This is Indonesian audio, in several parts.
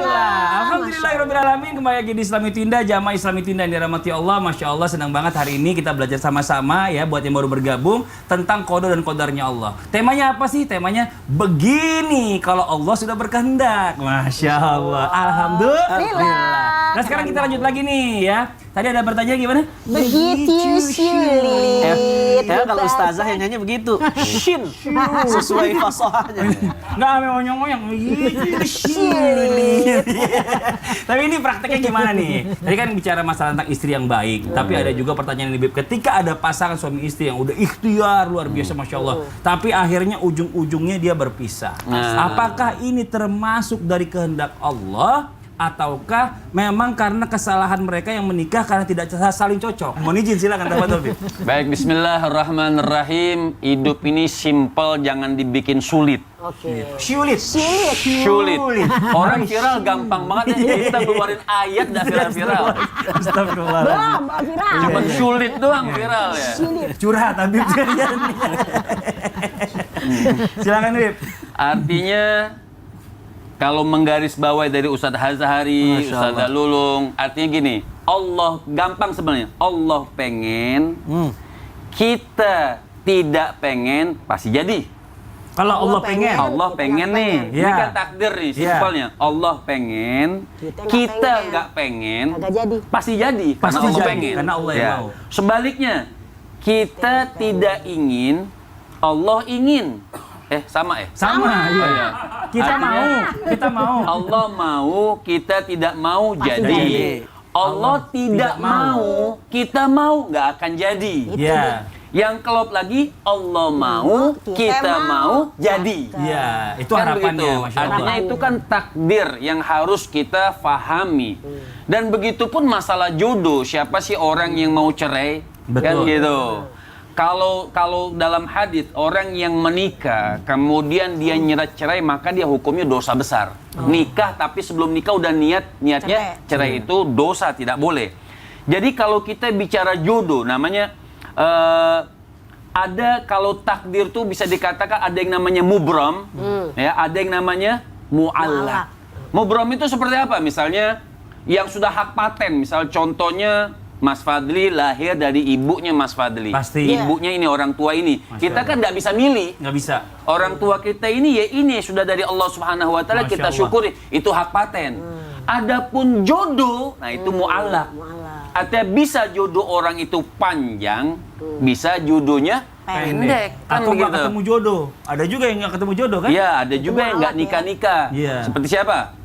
Alhamdulillahirrahmanirrahim. Kembali lagi di Islami Tinda, jamaah Islami Tinda yang dirahmati Allah. Masya Allah, senang banget hari ini kita belajar sama-sama ya, buat yang baru bergabung, tentang qada dan qadarnya Allah. Temanya apa sih? Temanya begini, kalau Allah sudah berkehendak. Masya Allah, alhamdulillah. Nah sekarang kita lanjut lagi nih ya. Tadi ada pertanyaan gimana? Begitu sulit. Ya kalau ustazah yang nyanyi begitu, shin, sesuai fasohanya. Nggak ngoyong-ngoyong. Begitu sulit. Tapi ini prakteknya gimana nih? Tadi kan bicara masalah tentang istri yang baik. Tapi ada juga pertanyaan ini, Bib. Ketika ada pasangan suami istri yang udah ikhtiar luar biasa, Masya Allah. Tapi akhirnya ujung-ujungnya dia berpisah. Apakah ini termasuk dari kehendak Allah? Ataukah memang karena kesalahan mereka yang menikah karena tidak saling cocok? Mohon izin, silakan Tafadhol. Baik, bismillahirrahmanirrahim. Hidup ini simple, jangan dibikin sulit. Oke. Sulit. Sulit. Orang viral gampang banget ya, kita keluarin ayat dah viral. Astagfirullah. Belum, viral. Cuma sulit doang viral ya. Curhat Habib sekalian. Silakan Habib. Artinya kalau menggaris bawahi dari Ustadz Hazahari, Ustadz Lulung, artinya gini, Allah gampang sebenarnya. Allah pengen, kita tidak pengen, pasti jadi. Kalau Allah pengen. Allah pengen nih, ini kan takdir nih, simpelnya. Allah pengen, kita nggak pengen, pasti jadi. Karena Pasti Allah jadi, pengen. karena Allah yang mau. Sebaliknya, kita tidak ingin, Allah ingin. Sama. Iya. Kita mau. Allah mau, kita tidak mau, jadi. Allah tidak mau, kita mau, nggak akan jadi. Iya. Yang kelop lagi, Allah mau, kita mau, jadi. Iya, itu Kan harapannya, begitu. Masya Allah. Artinya itu kan takdir yang harus kita fahami. Dan begitupun masalah jodoh, siapa sih orang yang mau cerai? Betul. Kan gitu. Kalau dalam hadis orang yang menikah kemudian dia nyerat cerai, maka dia hukumnya dosa besar. Nikah tapi sebelum nikah udah niatnya cerai itu dosa, tidak boleh. Jadi kalau kita bicara jodoh, namanya ada, kalau takdir tuh bisa dikatakan ada yang namanya mubram, ya, ada yang namanya mu'allaq. Mubram itu seperti apa? Misalnya yang sudah hak paten, misal contohnya Mas Fadli lahir dari ibunya Mas Fadli. Pasti. Ibunya ini, orang tua ini. Kita kan nggak bisa milih. Nggak bisa. Orang tua kita ini ya ini sudah dari Allah Subhanahu Wa Taala, kita syukuri. Itu hak paten. Adapun jodoh, nah itu mu'allaq. Artinya bisa jodoh orang itu panjang, bisa jodohnya pendek. Kan Atau nggak begitu. ketemu jodoh. Ada juga yang nggak ketemu jodoh kan? Iya, ada juga yang nggak nikah-nikah. Iya. Seperti siapa?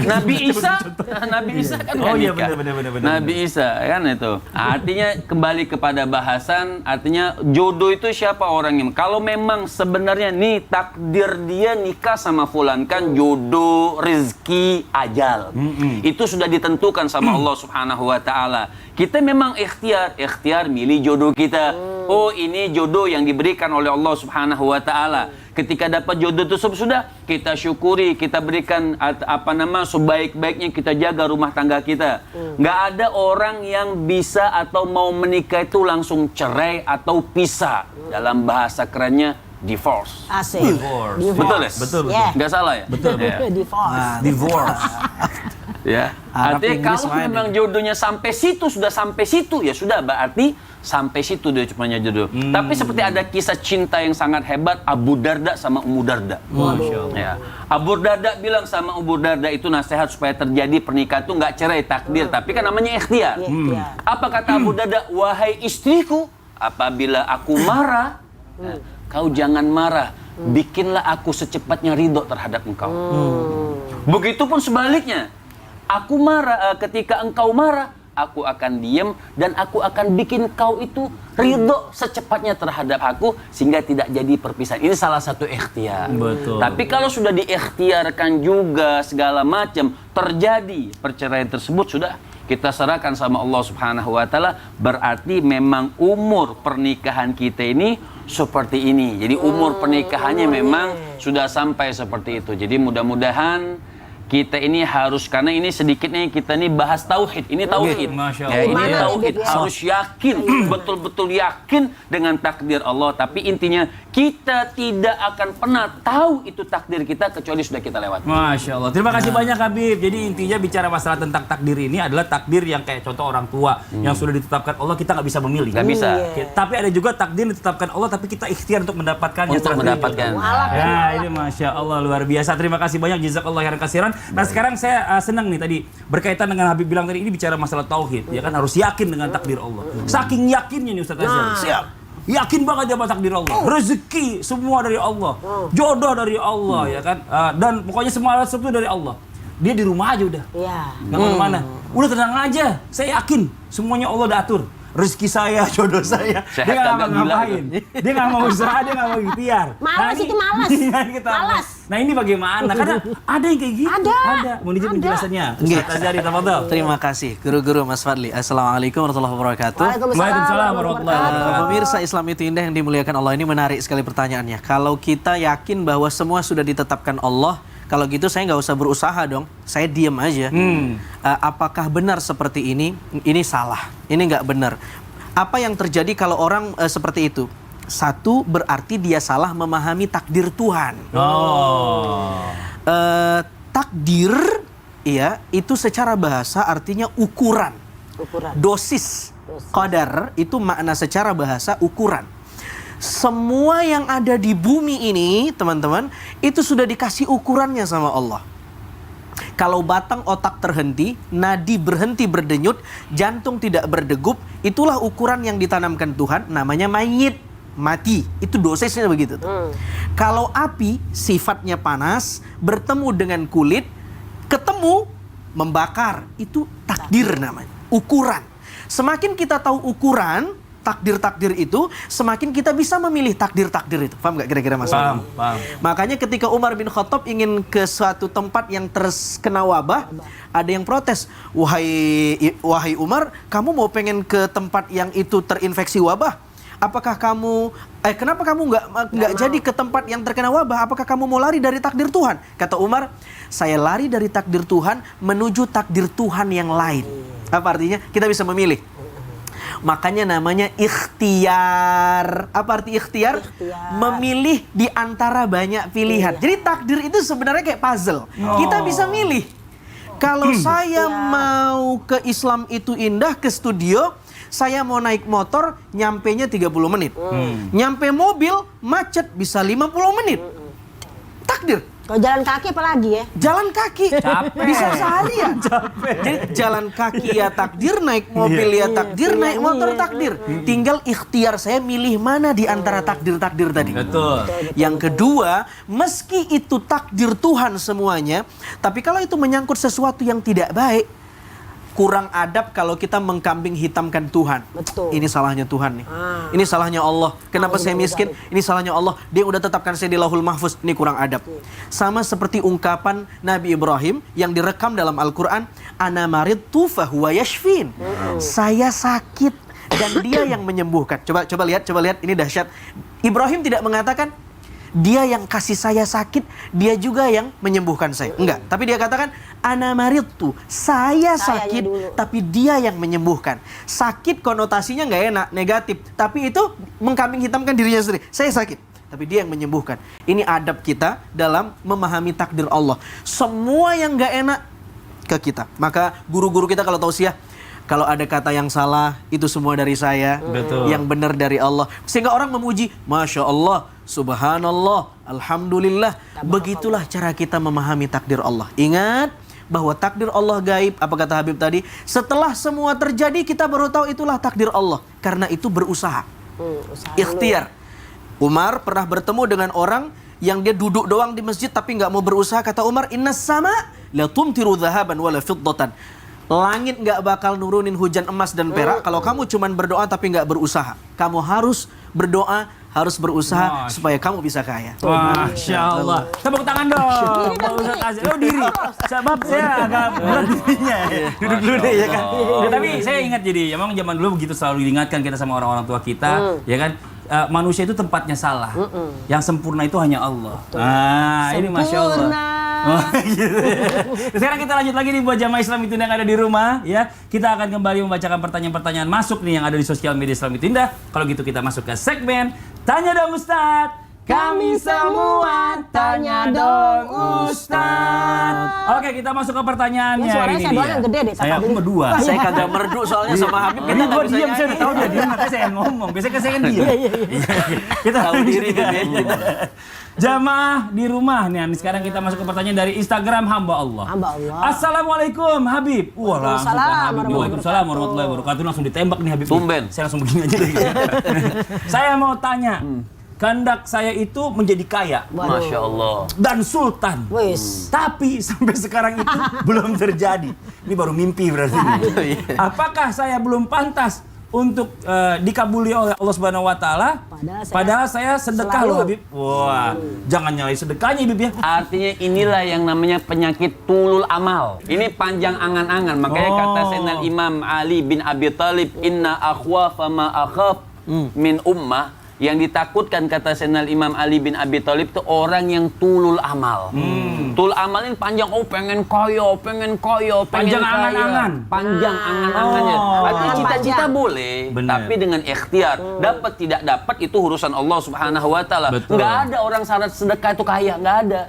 Nabi Isa kan Oh iya, nikah. benar. Nabi Isa kan itu. Artinya kembali kepada bahasan, artinya jodoh itu siapa orangnya. Kalau memang sebenarnya nih takdir dia nikah sama fulan, kan jodoh, rezeki, ajal. Itu sudah ditentukan sama Allah Subhanahu Wa Taala. Kita memang ikhtiar milih jodoh kita. Oh, ini jodoh yang diberikan oleh Allah Subhanahu Wa Taala. Ketika dapat jodoh tersebut sudah kita syukuri, kita berikan sebaik-baiknya, kita jaga rumah tangga kita. Nggak ada orang yang bisa atau mau menikah itu langsung cerai atau pisah. Dalam bahasa kerennya divorce. Asik. Betul ya? Betul. Nggak salah ya? Betul. Ya. Divorce. Ya. Artinya kalau memang jodohnya sampai situ, sudah sampai situ, ya sudah, berarti sampai situ dia cuma jodoh. Tapi seperti ada kisah cinta yang sangat hebat, Abu Darda sama Ummu Darda. Ya. Abu Darda bilang sama Ummu Darda itu nasihat supaya terjadi pernikahan itu nggak cerai, takdir, tapi kan namanya ikhtiar. Apa kata Abu Darda? Wahai istriku, apabila aku marah, kau jangan marah. Bikinlah aku secepatnya ridho terhadap engkau. Begitupun sebaliknya. Aku marah, ketika engkau marah, aku akan diam dan aku akan bikin kau itu ridho secepatnya terhadap aku sehingga tidak jadi perpisahan. Ini salah satu ikhtiar. Betul. Tapi kalau sudah diikhtiarkan juga segala macam, terjadi perceraian tersebut, sudah kita serahkan sama Allah Subhanahu Wa Taala. Berarti memang umur pernikahan kita ini seperti ini. Jadi umur pernikahannya memang sudah sampai seperti itu. Jadi mudah-mudahan kita ini harus, karena ini sedikit nih kita nih bahas tauhid. Ini tauhid. Masya Ya, ini Allah. tauhid. Ya. Harus yakin, betul-betul yakin dengan takdir Allah. Tapi intinya kita tidak akan pernah tahu itu takdir kita kecuali sudah kita lewat. Masya Allah. Terima kasih banyak Habib. Jadi intinya bicara masalah tentang takdir ini adalah takdir yang kayak contoh orang tua yang sudah ditetapkan Allah, kita nggak bisa memilih. Nggak bisa. Tapi ada juga takdir yang ditetapkan Allah tapi kita ikhtiar untuk mendapatkannya. Untuk mendapatkan. Ya, ini Masya Allah luar biasa. Terima kasih banyak, jazakallah khairan katsiran. Nah sekarang saya senang nih tadi berkaitan dengan Habib bilang tadi, ini bicara masalah tauhid, ya kan harus yakin dengan takdir Allah. Saking yakinnya nih Ustaz Azhar. Siap. Yakin banget sama takdir Allah. Rezeki semua dari Allah. Jodoh dari Allah, ya kan. Dan pokoknya semua sesuatu dari Allah. Dia di rumah aja udah. Iya. Nggak kemana-mana. Udah tenang aja. Saya yakin semuanya Allah udah atur. Rezeki saya, jodoh saya. Sehat Dia nggak kagak gila ngapain. Dia nggak mau usaha, dia nggak mau ikhtiar. Malas ini- itu, malas. Iya, kita Malas. Nah ini bagaimana? Karena ada yang kayak gitu. Ada. Mau dijawab Ada. penjelasannya. Ustaz Azhari, tafadhal. Terima kasih guru-guru Mas Fadli. Assalamualaikum warahmatullahi wabarakatuh. Waalaikumsalam warahmatullahi wabarakatuh. Pemirsa Islam itu indah yang dimuliakan Allah, ini menarik sekali pertanyaannya. Kalau kita yakin bahwa semua sudah ditetapkan Allah, kalau gitu saya nggak usah berusaha dong, saya diem aja. Apakah benar seperti ini? Ini salah, ini nggak benar. Apa yang terjadi kalau orang seperti itu? Satu, berarti dia salah memahami takdir Tuhan. Oh. Takdir, ya, itu secara bahasa artinya ukuran. Dosis. Qadar itu makna secara bahasa ukuran. Semua yang ada di bumi ini, teman-teman, itu sudah dikasih ukurannya sama Allah. Kalau batang otak terhenti, nadi berhenti berdenyut, jantung tidak berdegup, itulah ukuran yang ditanamkan Tuhan, namanya mayit, mati. Itu dosisnya begitu tuh. Kalau api sifatnya panas, bertemu dengan kulit, ketemu, membakar, itu takdir namanya, ukuran. Semakin kita tahu ukuran takdir-takdir itu, semakin kita bisa memilih takdir-takdir itu. Paham nggak kira-kira Mas? Paham. Makanya ketika Umar bin Khattab ingin ke suatu tempat yang terkena wabah, ada yang protes, wahai Umar, kamu mau pengen ke tempat yang itu terinfeksi wabah? Apakah kamu, kenapa kamu nggak jadi ke tempat yang terkena wabah? Apakah kamu mau lari dari takdir Tuhan? Kata Umar, saya lari dari takdir Tuhan menuju takdir Tuhan yang lain. Apa artinya? Kita bisa memilih. Makanya namanya ikhtiar. Apa arti ikhtiar? Memilih di antara banyak pilihan. Jadi takdir itu sebenarnya kayak puzzle. Kita bisa milih. Kalau saya mau ke Islam itu indah, ke studio, saya mau naik motor, nyampenya 30 menit. Nyampe mobil, macet, bisa 50 menit. Takdir. Kalau jalan kaki apa lagi ya? Jalan kaki. Capek. Bisa seharian. Jadi jalan kaki ya takdir, naik mobil ya takdir, naik motor takdir. Tinggal ikhtiar saya milih mana di antara takdir-takdir tadi. Betul. Yang kedua, meski itu takdir Tuhan semuanya, tapi kalau itu menyangkut sesuatu yang tidak baik, kurang adab kalau kita mengkambing hitamkan Tuhan. Betul. Ini salahnya Tuhan nih. Ini salahnya Allah. Kenapa saya miskin? Ini salahnya Allah. Dia udah tetapkan saya di Lauhul Mahfuz. Ini kurang adab. Sama seperti ungkapan Nabi Ibrahim yang direkam dalam Al-Quran. Ana maridtu fahuwa yashfin. Saya sakit dan dia yang menyembuhkan. Coba lihat. Ini dahsyat. Ibrahim tidak mengatakan, dia yang kasih saya sakit, dia juga yang menyembuhkan saya. Enggak, tapi dia katakan ana maridtu, saya sakit dulu. tapi dia yang menyembuhkan. Sakit konotasinya nggak enak, negatif, tapi itu mengkambing hitamkan dirinya sendiri. Saya sakit, tapi dia yang menyembuhkan. Ini adab kita dalam memahami takdir Allah. Semua yang nggak enak ke kita. Maka guru-guru kita kalau tausiah, kalau ada kata yang salah, itu semua dari saya. Betul. Yang benar dari Allah. Sehingga orang memuji, Masya Allah, Subhanallah, Alhamdulillah. Begitulah cara kita memahami takdir Allah. Ingat bahwa takdir Allah gaib. Apa kata Habib tadi? Setelah semua terjadi, kita baru tahu itulah takdir Allah. Karena itu berusaha. Ikhtiar. Umar pernah bertemu dengan orang yang dia duduk doang di masjid tapi nggak mau berusaha. Kata Umar, innas sama la tumtiru dhahaban wala fiddatan. Langit nggak bakal nurunin hujan emas dan perak kalau kamu cuman berdoa tapi nggak berusaha. Kamu harus berdoa, harus berusaha supaya kamu bisa kaya. Masya Allah. Tepuk tangan dong. Pak Ustaz Azhar. Oh diri. Sebab saya agak berat dirinya. Duduk dulu deh ya kan. Ya, tapi saya ingat jadi, emang zaman dulu begitu selalu diingatkan kita sama orang-orang tua kita, ya kan. Manusia itu tempatnya salah. Yang sempurna itu hanya Allah. Nah, ini Masya Allah. Oh, gitu ya. Sekarang kita lanjut lagi nih buat jamaah Islam itu yang ada di rumah ya. Kita akan kembali membacakan pertanyaan-pertanyaan masuk nih yang ada di sosial media Islam itu Indah. Kalau gitu kita masuk ke segmen Tanya Dong Ustadz. Kami semua tanya dong Ustadz. Oke, kita masuk ke pertanyaannya. Ini suaranya saya doang yang gede deh, Saya Pak berdua. Saya kagak merdu soalnya sama Habib kita Ini nggak gua bisa diam, saya udah nyanyi. tahu dia diam, makanya saya yang ngomong. Biasanya kan saya kan diam. Kita Tahu diri dia. Jamaah di rumah nih, sekarang kita masuk ke pertanyaan dari Instagram hamba Allah. Hamba Allah. Assalamualaikum Habib. Wah langsung kan Habib. Waalaikumsalam warahmatullahi wabarakatuh. Langsung ditembak nih Habib. Tumben. Saya langsung begini aja deh. Saya mau tanya, kehendak saya itu menjadi kaya Masya Allah. dan sultan. Wis. Tapi sampai sekarang itu belum terjadi. Ini baru mimpi berarti. Apakah saya belum pantas untuk dikabuli oleh Allah Subhanahu wa taala? Padahal saya sedekah selalu. loh Habib. Wah, jangan nyalain sedekahnya Habib ya. Artinya inilah yang namanya penyakit tulul amal. Ini panjang angan-angan. Makanya kata Sayyidina Imam Ali bin Abi Thalib, inna akhwafa ma akhaf min ummah. Yang ditakutkan kata Sayyidina Imam Ali bin Abi Thalib itu orang yang tulul amal. Tulul amal ini panjang, pengen kaya, pengen kaya, pengen Panjang kaya. angan-angan. Panjang angan-angannya. Oh. Artinya cita-cita Panjang. boleh, Bener. tapi dengan ikhtiar. Dapat tidak dapat itu urusan Allah Subhanahu wa taala. Betul. Nggak ada orang syarat sedekah itu kaya, nggak ada.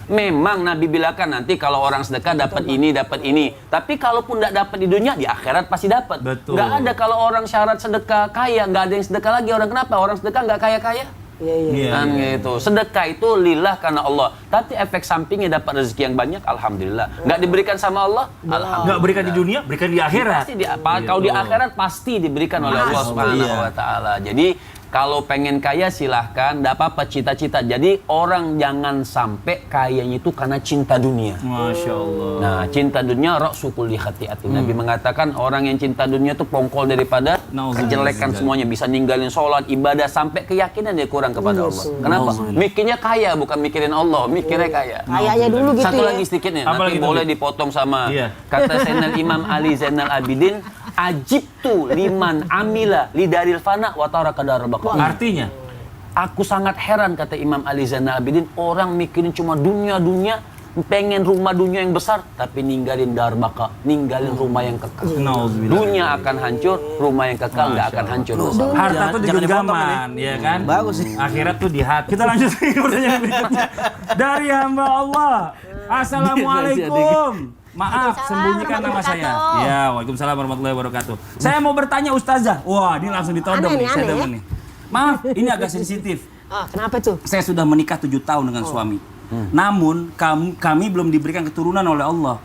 Memang Nabi bilakan nanti kalau orang sedekah dapat ini, dapat ini. Tapi kalaupun tidak dapat di dunia, di akhirat pasti dapat. Betul. Nggak ada kalau orang syarat sedekah kaya, nggak ada yang sedekah lagi. Orang kenapa? Orang sedekah nggak kaya-kaya. Iya. Kan gitu. Sedekah itu lillah karena Allah. Tapi efek sampingnya dapat rezeki yang banyak, alhamdulillah. Nggak diberikan sama Allah, alhamdulillah. Nggak berikan di dunia, berikan di akhirat. Pasti kalau di akhirat pasti diberikan oleh Allah Subhanahu wa taala. Jadi kalau pengen kaya silahkan, tidak apa-apa cita-cita. Jadi orang jangan sampai kayanya itu karena cinta dunia. Masya Allah. Nah, cinta dunia ra'sukul li khati'atin. Nabi mengatakan orang yang cinta dunia itu pongkol daripada kejelekan semuanya. Bisa ninggalin sholat, ibadah, sampai keyakinan dia kurang kepada Allah. Kenapa? Mikirnya kaya, bukan mikirin Allah. Mikirnya kaya. Kayaknya dulu gitu Satu ya. lagi sedikitnya, Apa nanti lagi boleh tuh? dipotong sama Iya. kata Zainal Imam Ali Zainal Abidin, ajibtu liman amila lidaril fana wa taraka daral baqa. Artinya, Aku sangat heran kata Imam Ali Zainal Abidin, orang mikirin cuma dunia, pengen rumah dunia yang besar tapi ninggalin dar baqa, ninggalin rumah yang kekal. nauzubillah. Dunia akan hancur, rumah yang kekal nggak akan hancur. Harta tuh di Jangan dipotong genggaman, ya kan? Bagus sih. Akhirat tuh di hati. Kita lanjut ke pertanyaan berikutnya. Dari hamba Allah. Assalamualaikum. Maaf, Waalaikumsalam sembunyikan nama warahmatullahi saya. wabarakatuh. Ya, waalaikumsalam warahmatullahi wabarakatuh. Saya mau bertanya Ustazah. Wah, ini langsung ditodong Aneh nih, nih, saya aneh demen ya. nih. Maaf, ini agak sensitif. Kenapa tuh? Saya sudah menikah 7 tahun dengan suami. Namun kami belum diberikan keturunan oleh Allah.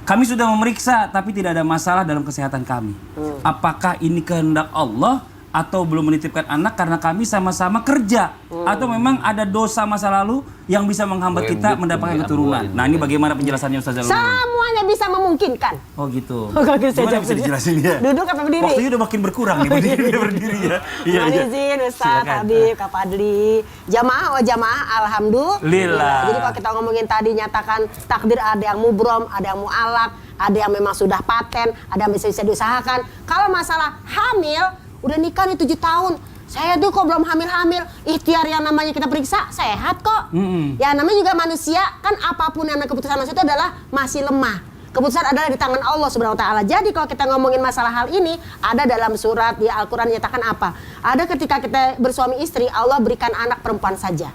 Kami sudah memeriksa tapi tidak ada masalah dalam kesehatan kami. Apakah ini kehendak Allah atau belum menitipkan anak karena kami sama-sama kerja? Atau memang ada dosa masa lalu yang bisa menghambat kita mendapatkan keturunan? Nah, ini bagaimana penjelasannya Ustazah Lulu? Semuanya bisa memungkinkan. Oh gitu. Gak bisa Gimana jawab. bisa dijelasin dia? Duduk apa berdiri? Waktunya udah makin berkurang nih, berdiri ya. Mohon izin Ustaz, Silakan. Habib, Kak Fadli. Jamaah, alhamdulillah. Jadi kalau kita ngomongin tadi nyatakan takdir, ada yang mubrom, ada yang mu'alak, ada yang memang sudah paten, ada yang bisa diusahakan. Kalau masalah hamil, udah nikah nih 7 tahun. Saya tuh kok belum hamil-hamil. Ikhtiar yang namanya kita periksa, sehat kok. Ya namanya juga manusia, kan apapun yang namanya keputusan manusia itu adalah masih lemah. Keputusan adalah di tangan Allah Subhanahu wa taala. Jadi kalau kita ngomongin masalah hal ini, ada dalam surat di Al-Qur'an nyatakan apa? Ada ketika kita bersuami istri, Allah berikan anak perempuan saja.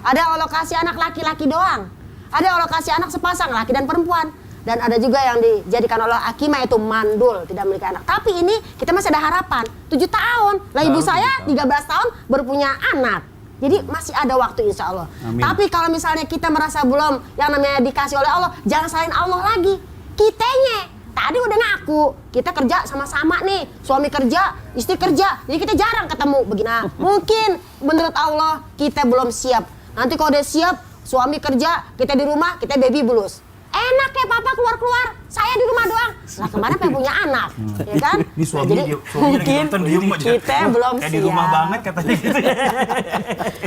Ada Allah kasih anak laki-laki doang. Ada Allah kasih anak sepasang laki dan perempuan. Dan ada juga yang dijadikan oleh Akimah itu mandul, tidak memiliki anak. Tapi ini kita masih ada harapan. 7 tahun. Lah ibu saya 13 tahun baru punya anak. Jadi masih ada waktu insya Allah. Amin. Tapi kalau misalnya kita merasa belum yang namanya dikasih oleh Allah, jangan salahin Allah lagi. Kitanya tadi udah ngaku, kita kerja sama-sama nih, suami kerja, istri kerja, jadi kita jarang ketemu begini. Nah, mungkin menurut Allah kita belum siap. Nanti kalau udah siap, suami kerja, kita di rumah, kita baby blues. Enak ya papa keluar-keluar, saya di rumah doang. Lah kemana pengen punya anak, ya kan? Ini suaminya Nah, suaminya lagi mungkin nonton diem aja. kita belum Kayak siap. di rumah banget katanya gitu.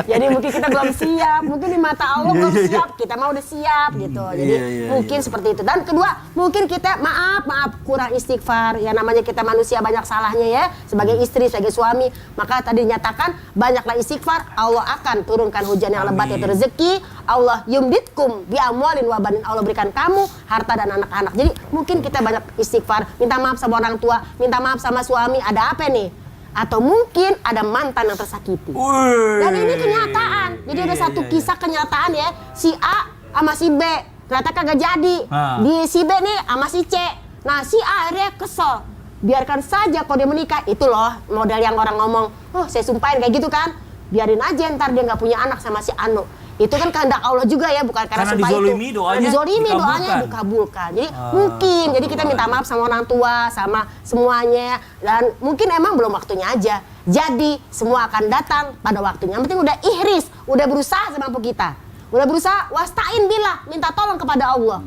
Jadi mungkin kita belum siap, mungkin di mata Allah belum siap, kita mau udah siap gitu. Jadi mungkin seperti itu. Dan kedua, mungkin kita maaf kurang istighfar. Ya namanya kita manusia banyak salahnya ya. Sebagai istri, sebagai suami, maka tadi dinyatakan banyaklah istighfar, Allah akan turunkan hujan yang lebat yaitu rezeki. Allah yumditkum bi amwalin wa banin. Allah berikan kamu harta dan anak-anak. Jadi mungkin kita banyak istighfar, minta maaf sama orang tua, minta maaf sama suami, ada apa nih? Atau mungkin ada mantan yang tersakiti. Dan ini kenyataan. Jadi ada satu kisah kenyataan ya, si A sama si B ternyata kagak jadi. Di si B nih sama si C. Nah si A akhirnya kesel. Biarkan saja kalau dia menikah. Itu loh model yang orang ngomong, oh saya sumpahin kayak gitu kan. Biarin aja ntar dia nggak punya anak sama si Anu. Itu kan kehendak Allah juga ya, bukan karena sumpah dizolimi itu. doanya Karena dizolimi dikabulkan. doanya dikabulkan. Jadi mungkin, jadi kita minta maaf sama orang tua, sama semuanya. Dan mungkin emang belum waktunya aja. Jadi semua akan datang pada waktunya. Yang penting udah ihris, udah berusaha semampu kita. Udah berusaha, wastain billah, minta tolong kepada Allah.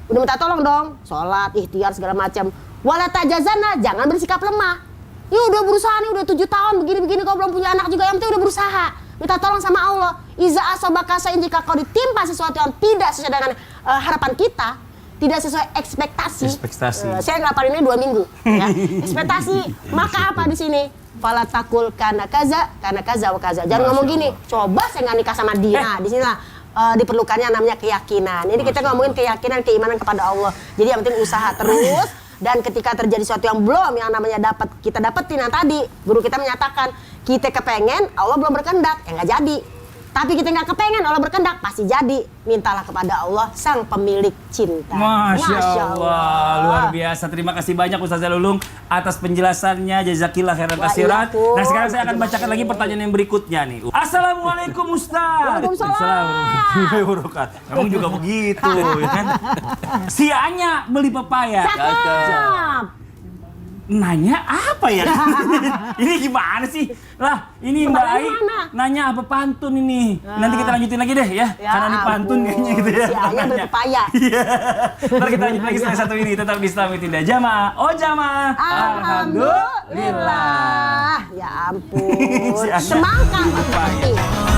Udah minta tolong dong, sholat, ikhtiar segala macam. Wala tajazana, jangan bersikap lemah. Ya udah berusaha nih, udah 7 tahun begini-begini, kau belum punya anak juga, yang penting udah berusaha. Minta tolong sama Allah. Iza asobaka sain, jika kau ditimpa sesuatu yang tidak sesuai dengan harapan kita, tidak sesuai ekspektasi. Saya ngelaparin ini 2 minggu. Ya. Ekspektasi, maka apa di sini? Fala takul karena kaza wa kaza. Jangan ngomong gini, coba saya nggak nikah sama dia. Nah, di sinilah diperlukannya namanya keyakinan. Ini kita ngomongin keyakinan, keimanan kepada Allah. Jadi yang penting usaha terus. Dan ketika terjadi sesuatu yang belum, yang namanya kita dapetin yang tadi, guru kita menyatakan kita kepengen, Allah belum berkehendak, ya nggak jadi. Tapi kita nggak kepengen, Allah berkehendak, pasti jadi. Mintalah kepada Allah, sang pemilik cinta. Masya Allah, luar biasa. Terima kasih banyak Ustazah Lulung atas penjelasannya. Jazakillah khairan kasiran. Nah sekarang saya akan bacakan lagi pertanyaan yang berikutnya nih. Assalamualaikum Ustaz. Waalaikumsalam. Emang juga begitu, ya kan? Si Anya beli pepaya. Cakep. Nanya apa ya? Ini gimana sih? Lah, ini Mbak Ai nanya apa pantun ini? Nanti kita lanjutin lagi deh ya. Karena ini pantun kayaknya gitu ya. Si Anya berpepaya. Iya. Ntar kita lanjut lagi setelah satu ini. Tetap di Islami Tidak Jamaah. Oh Jamaah. Alhamdulillah. Ya ampun. Si Anya Semangka. berpepaya.